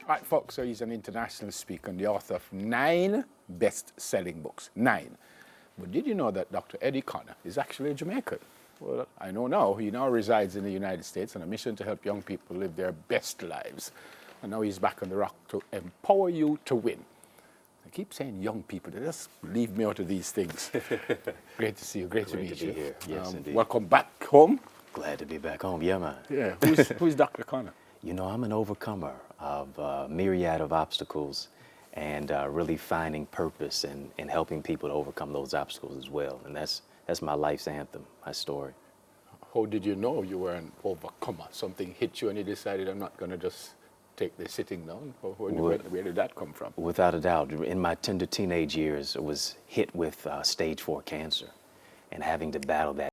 Right, folks, so he's an international speaker and the author of 9 best-selling books. 9. But did you know that Dr. Eddie Connor is actually a Jamaican? Well, I know now. He now resides in the United States on a mission to help young people live their best lives. And now he's back on the rock to empower you to win. I keep saying young people. They just leave me out of these things. Great to see you. Great to meet you. Here. Yes, indeed. Welcome back home. Glad to be back home. Yeah, man. Yeah. Who's Dr. Connor? You know, I'm an overcomer of a myriad of obstacles and really finding purpose and helping people to overcome those obstacles as well. And that's my life's anthem, my story. How did you know you were an overcomer? Something hit you and you decided, I'm not going to just take the sitting down? Where did that come from? Without a doubt. In my tender teenage years, I was hit with stage 4 cancer and having to battle that.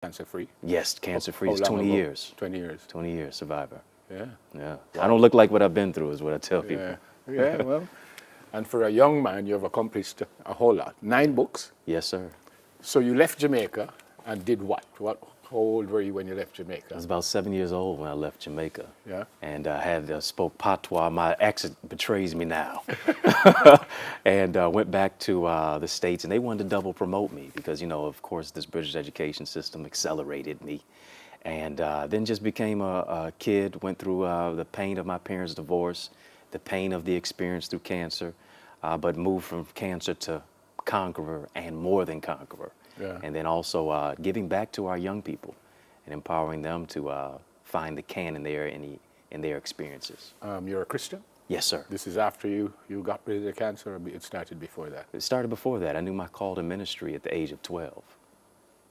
Cancer-free? Yes, cancer-free. It's How long 20 ago? years. 20 years. 20 years, survivor. Yeah. Yeah. I don't look like what I've been through is what I tell people. Yeah. Yeah, well, and for a young man, you have accomplished a whole lot. 9 books. Yes, sir. So you left Jamaica and did what? How old were you when you left Jamaica? I was about 7 years old when I left Jamaica. Yeah. And I had spoke patois. My accent betrays me now. And went back to the States, and they wanted to double promote me because, you know, of course, this British education system accelerated me. And then just became a kid, went through the pain of my parents' divorce, the pain of the experience through cancer, but moved from cancer to conqueror and more than conqueror. Yeah. And then also giving back to our young people and empowering them to find the can in their experiences. You're a Christian? Yes, sir. This is after you got rid of the cancer, or it started before that? It started before that. I knew my call to ministry at the age of 12.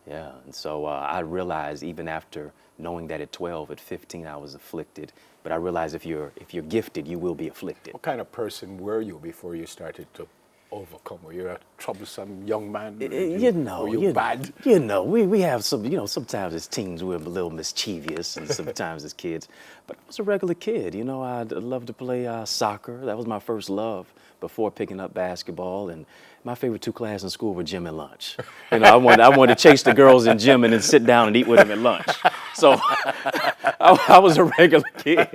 Yeah, and so I realized even after knowing that at 12, at 15, I was afflicted. But I realized if you're gifted, you will be afflicted. What kind of person were you before you started to overcome? Were you a troublesome young man? Were you bad? You know, we have some, you know, sometimes as teens we're a little mischievous and sometimes as kids. But I was a regular kid, you know, I loved to play soccer. That was my first love before picking up basketball. And my favorite 2 classes in school were gym and lunch. You know, I wanted to chase the girls in gym and then sit down and eat with them at lunch. So I was a regular kid.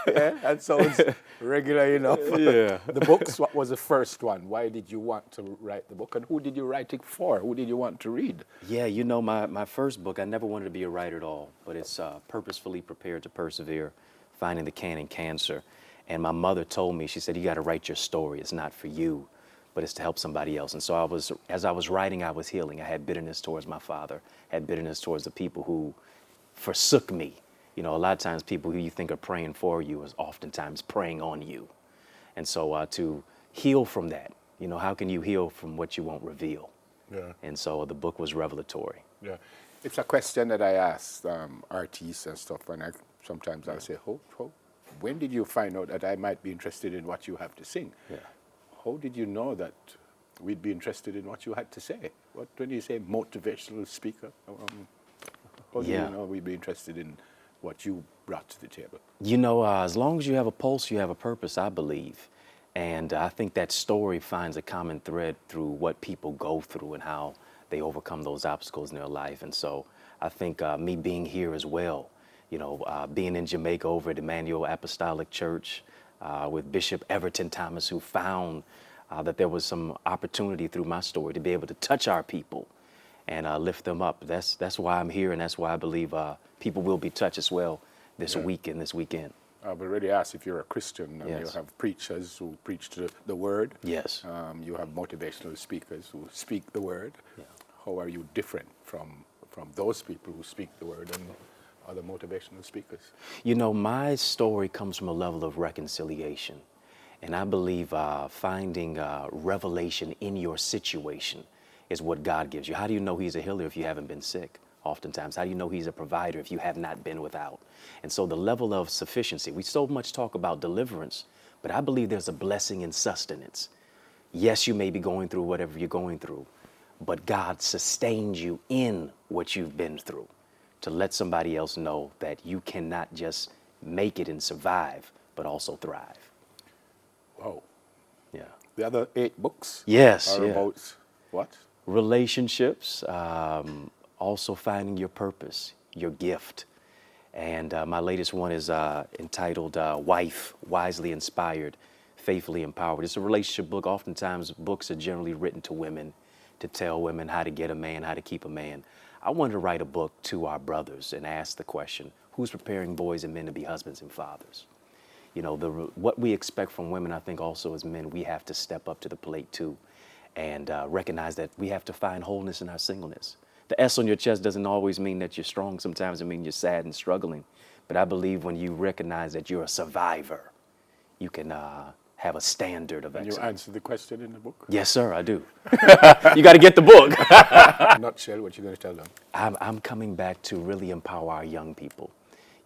Yeah, that sounds regular enough. Yeah. The books, what was the first one? Why did you want to write the book? And who did you write it for? Who did you want to read? Yeah, you know, my first book, I never wanted to be a writer at all, but it's Purposefully Prepared to Persevere, Finding the Can in Cancer. And my mother told me, she said, you got to write your story. It's not for you, but it's to help somebody else. And so as I was writing, I was healing. I had bitterness towards my father, had bitterness towards the people who forsook me. You know, a lot of times people who you think are praying for you is oftentimes preying on you. And so to heal from that, you know, how can you heal from what you won't reveal? Yeah. And so the book was revelatory. Yeah. It's a question that I ask artists and stuff, and sometimes I'll say, when did you find out that I might be interested in what you have to sing? Yeah. How did you know that we'd be interested in what you had to say? When you say motivational speaker, how do you know we'd be interested in what you brought to the table? You know, as long as you have a pulse, you have a purpose, I believe. And I think that story finds a common thread through what people go through and how they overcome those obstacles in their life. And so I think me being here as well, you know, being in Jamaica over at Emmanuel Apostolic Church with Bishop Everton Thomas, who found that there was some opportunity through my story to be able to touch our people and lift them up. That's why I'm here, and that's why I believe people will be touched as well this week and this weekend. I've already asked if you're a Christian. Yes. You have preachers who preach the word. Yes. You have motivational speakers who speak the word. Yeah. How are you different from those people who speak the word and other motivational speakers? You know, my story comes from a level of reconciliation. And I believe finding revelation in your situation is what God gives you. How do you know he's a healer if you haven't been sick? Oftentimes, how do you know he's a provider if you have not been without? And so the level of sufficiency, we so much talk about deliverance, but I believe there's a blessing in sustenance. Yes, you may be going through whatever you're going through, but God sustained you in what you've been through to let somebody else know that you cannot just make it and survive, but also thrive. Wow. Yeah. The other 8 books Yes, are yeah. about what? Relationships, also finding your purpose, your gift. And my latest one is entitled Wife, Wisely Inspired, Faithfully Empowered. It's a relationship book. Oftentimes, books are generally written to women to tell women how to get a man, how to keep a man. I wanted to write a book to our brothers and ask the question, who's preparing boys and men to be husbands and fathers? You know, what we expect from women, I think also as men, we have to step up to the plate too and recognize that we have to find wholeness in our singleness. The S on your chest doesn't always mean that you're strong. Sometimes it means you're sad and struggling. But I believe when you recognize that you're a survivor, you can have a standard of And you excellence. answer the question in the book? Yes, sir, I do. You got to get the book. In a nutshell, what you going to tell them? I'm coming back to really empower our young people.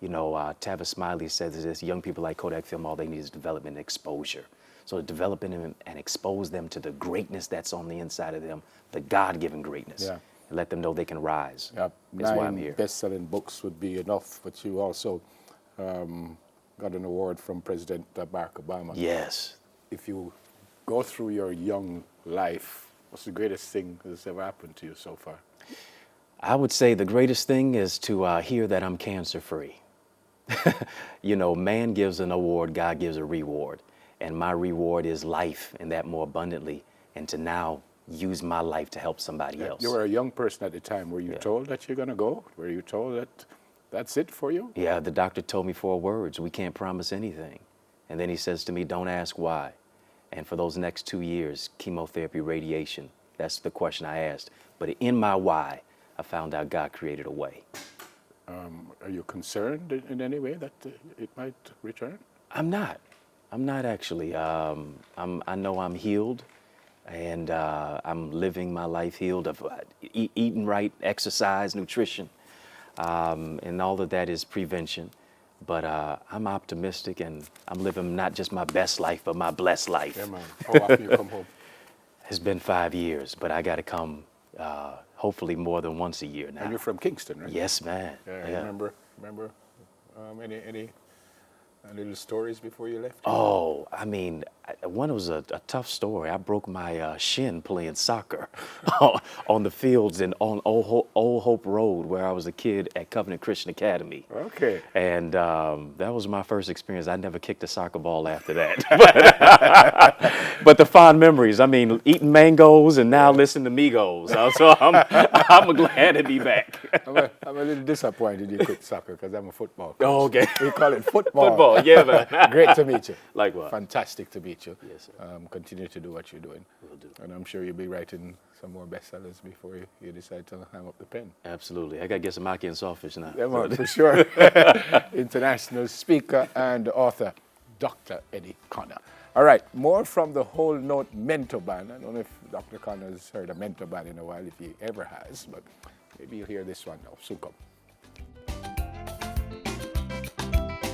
You know, Tavis Smiley says this, young people like Kodak Film, all they need is development and exposure. So developing them and expose them to the greatness that's on the inside of them, the God-given greatness. Yeah. And let them know they can rise. Yeah, That's why I'm 9 here. best-selling books would be enough, but you also got an award from President Barack Obama. Yes. If you go through your young life, what's the greatest thing that's ever happened to you so far? I would say the greatest thing is to hear that I'm cancer-free. You know, man gives an award, God gives a reward. And my reward is life, and that more abundantly, and to now use my life to help somebody else. You were a young person at the time. Were you Yeah. told that you're going to go? Were you told that that's it for you? Yeah, the doctor told me 4 words, we can't promise anything. And then he says to me, don't ask why. And for those next 2 years, chemotherapy, radiation, that's the question I asked. But in my why, I found out God created a way. Are you concerned in any way that it might return? I'm not. I'm not actually. I know I'm healed, and I'm living my life healed of eating right, exercise, nutrition, and all of that is prevention. But I'm optimistic, and I'm living not just my best life, but my blessed life. Yeah, man. How often you come home? It's been 5 years, but I got to come hopefully more than once a year now. And you're from Kingston, right? Yes, man. Yeah. Remember any little stories before you left? Oh, I mean, one was a tough story. I broke my shin playing soccer on the fields on Old Hope Road, where I was a kid at Covenant Christian Academy. Okay. And that was my first experience. I never kicked a soccer ball after that. But the fond memories, I mean, eating mangoes and now listening to Migos. So I'm glad to be back. I'm a little disappointed you quit soccer because I'm a football coach. Oh, okay. We call it football. Football, yeah, man. Great to meet you. Likewise. Fantastic to meet you. Yes, sir. Continue to do what you're doing. Will do. And I'm sure you'll be writing some more bestsellers before you decide to hang up the pen. Absolutely. I got to get some maki and sawfish now. Yeah, man, for sure. International speaker and author, Dr. Eddie Connor. All right, more from the Whole Note Mentor Band. I don't know if Dr. Connor has heard a mentor band in a while, if he ever has, but maybe you'll hear this one now. Soon come.